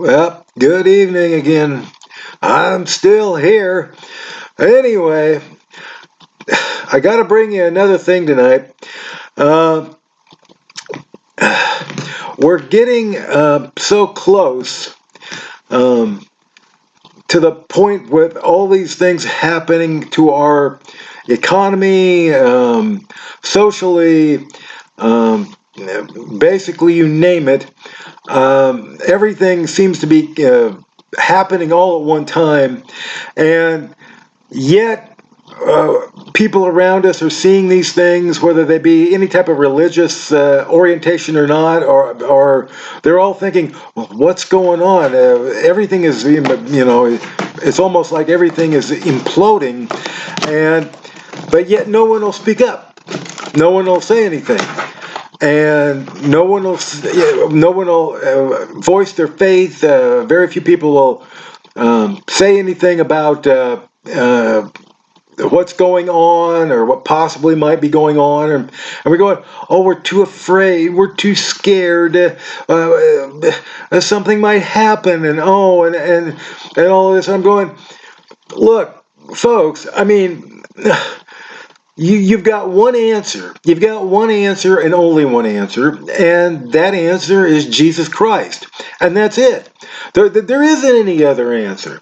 Well, good evening again. I'm still here. Anyway, I got to bring you another thing tonight. Uh, we're getting so close um, to the point with all these things happening to our economy, socially, um, basically, you name it. Everything seems to be happening all at one time, and yet people around us are seeing these things, whether they be any type of religious orientation or not, or they're all thinking, well, "What's going on? Everything is, it's almost like everything is imploding," and but yet no one will speak up. No one will say anything, and no one will voice their faith. Very few people will say anything about what's going on or what possibly might be going on, and we're going, oh, we're too afraid, we're too scared, something might happen, and and all this. I'm going, look, folks, I mean, you've got one answer. You've got one answer and only one answer, and that answer is Jesus Christ. And that's it. There isn't any other answer.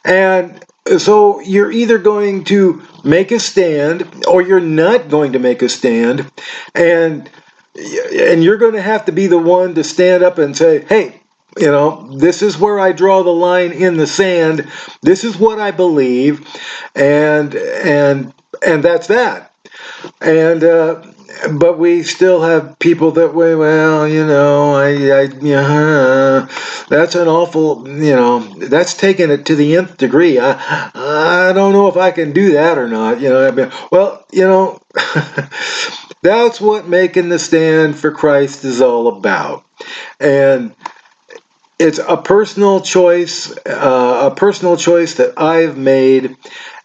And so you're either going to make a stand or you're not going to make a stand. And you're going to have to be the one to stand up and say, hey, this is where I draw the line in the sand. This is what I believe, and that's that. And but we still have people that way. Well, that's an awful. That's taking it to the nth degree. I don't know if I can do that or not. Well, that's what making the stand for Christ is all about, and it's a personal choice, that I've made,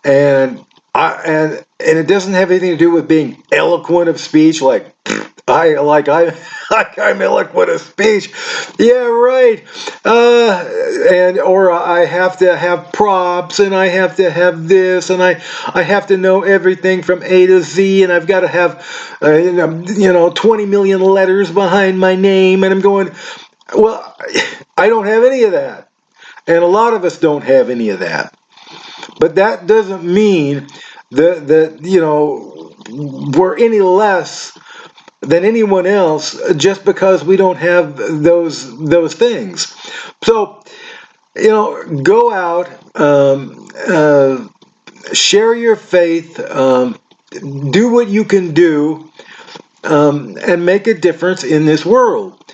and and it doesn't have anything to do with being eloquent of speech, like I'm eloquent of speech. Yeah, right. Or I have to have props, and I have to have this, and I have to know everything from A to Z, and I've got to have 20 million letters behind my name, and I'm going, well, I don't have any of that. And a lot of us don't have any of that. But that doesn't mean that we're any less than anyone else just because we don't have those things. So, go out, share your faith, do what you can do, and make a difference in this world.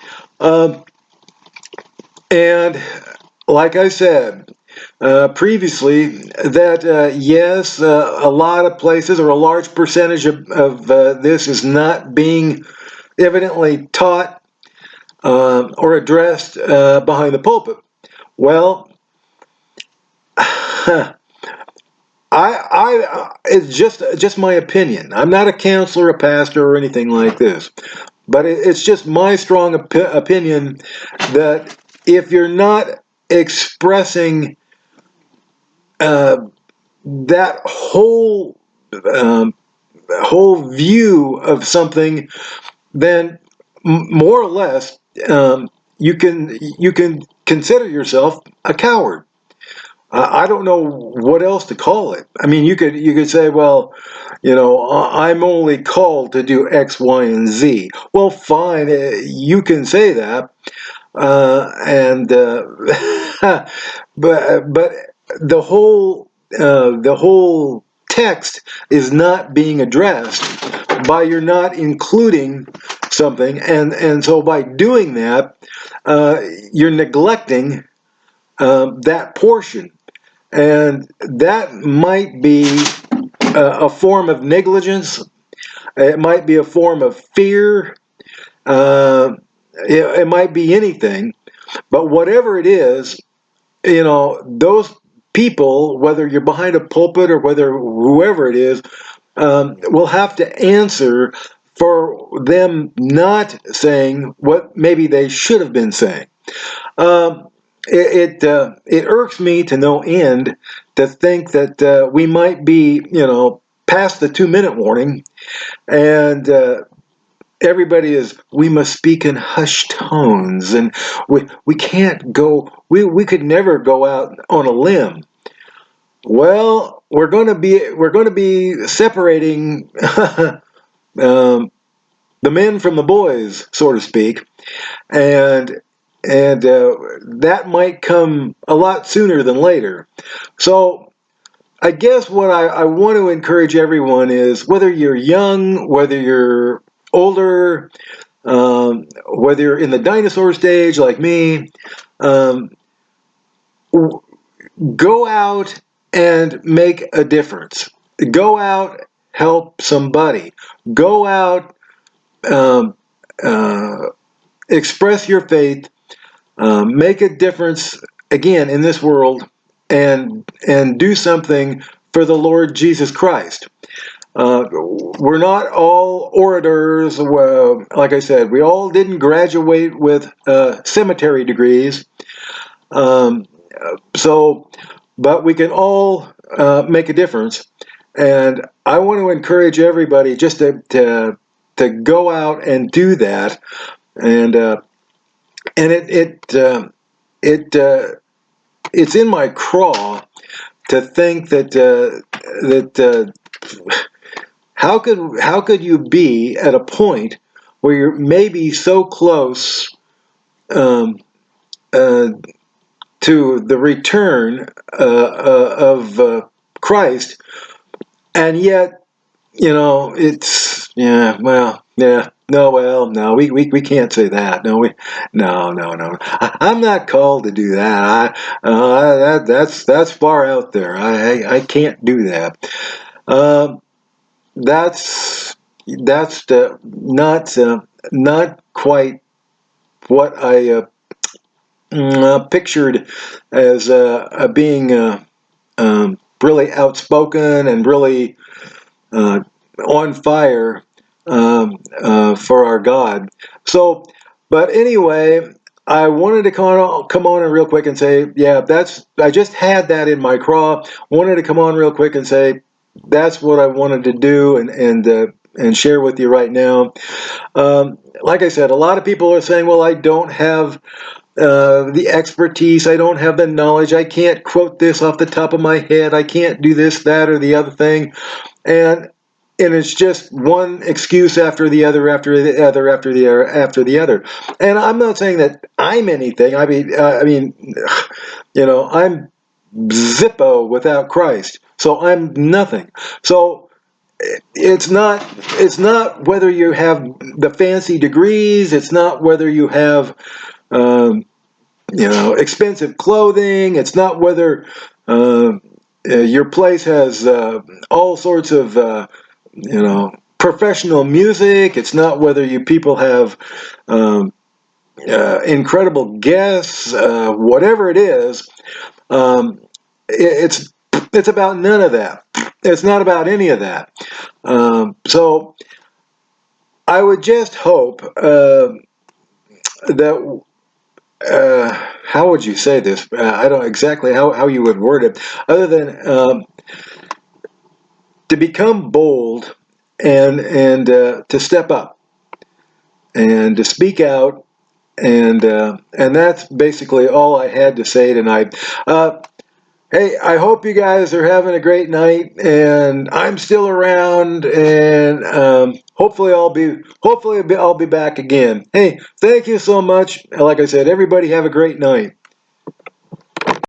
And like I said previously, that yes, a lot of places, or a large percentage of this is not being evidently taught or addressed behind the pulpit. Well, it's just my opinion. I'm not a counselor, a pastor, or anything like this, but it's just my strong opinion that if you're not expressing that whole view of something, then more or less you can consider yourself a coward. I don't know what else to call it. I mean, you could say, well, I'm only called to do X, Y, and Z. Well, fine, you can say that, and but the whole text is not being addressed by you're not including something, and so by doing that, you're neglecting that portion. And that might be a form of negligence. It might be a form of fear. It might be anything. But whatever it is, those people, whether you're behind a pulpit or whether whoever it is, will have to answer for them not saying what maybe they should have been saying. Um, it irks me to no end to think that we might be, past the 2-minute warning, and everybody is, we must speak in hushed tones, and we can't go, we could never go out on a limb. Well, we're going to be separating um, the men from the boys, so to speak, and that might come a lot sooner than later. So I guess what I want to encourage everyone is, whether you're young, whether you're older, whether you're in the dinosaur stage like me, um, go out and make a difference. Go out, help somebody. Go out, um, uh, express your faith, make a difference again in this world, and do something for the Lord Jesus Christ. We're not all orators. Like I said, we all didn't graduate with cemetery degrees. Um, so, but we can all make a difference. And I want to encourage everybody just to go out and do that. And it it's in my craw to think that how could you be at a point where you're maybe so close um, uh, to the return of Christ, and yet it's, yeah, well, yeah, no, well, no, we can't say that. No, no. I'm not called to do that. That's far out there. I can't do that. Um, that's not quite what I pictured as being really outspoken and really uh, on fire for our God. So, but anyway, I wanted to come on real quick and say, yeah, I just had that in my craw. Wanted to come on real quick and say that's what I wanted to do, and share with you right now. Like I said, a lot of people are saying, well, I don't have the expertise, I don't have the knowledge, I can't quote this off the top of my head, I can't do this, that, or the other thing, and it's just one excuse after the other, after the other, after the other, after the other. And I'm not saying that I'm anything. I mean, I'm Zippo without Christ, so I'm nothing. So it's not whether you have the fancy degrees. It's not whether you have um, expensive clothing. It's not whether your place has all sorts of professional music. It's not whether you people have um, incredible guests. Whatever it is, um, it's about none of that. It's not about any of that. So I would just hope that how would you say this? I don't exactly how you would word it, other than to become bold and to step up and to speak out, and that's basically all I had to say tonight. Hey, I hope you guys are having a great night, and I'm still around, and hopefully I'll be back again. Hey, thank you so much. Like I said, everybody have a great night.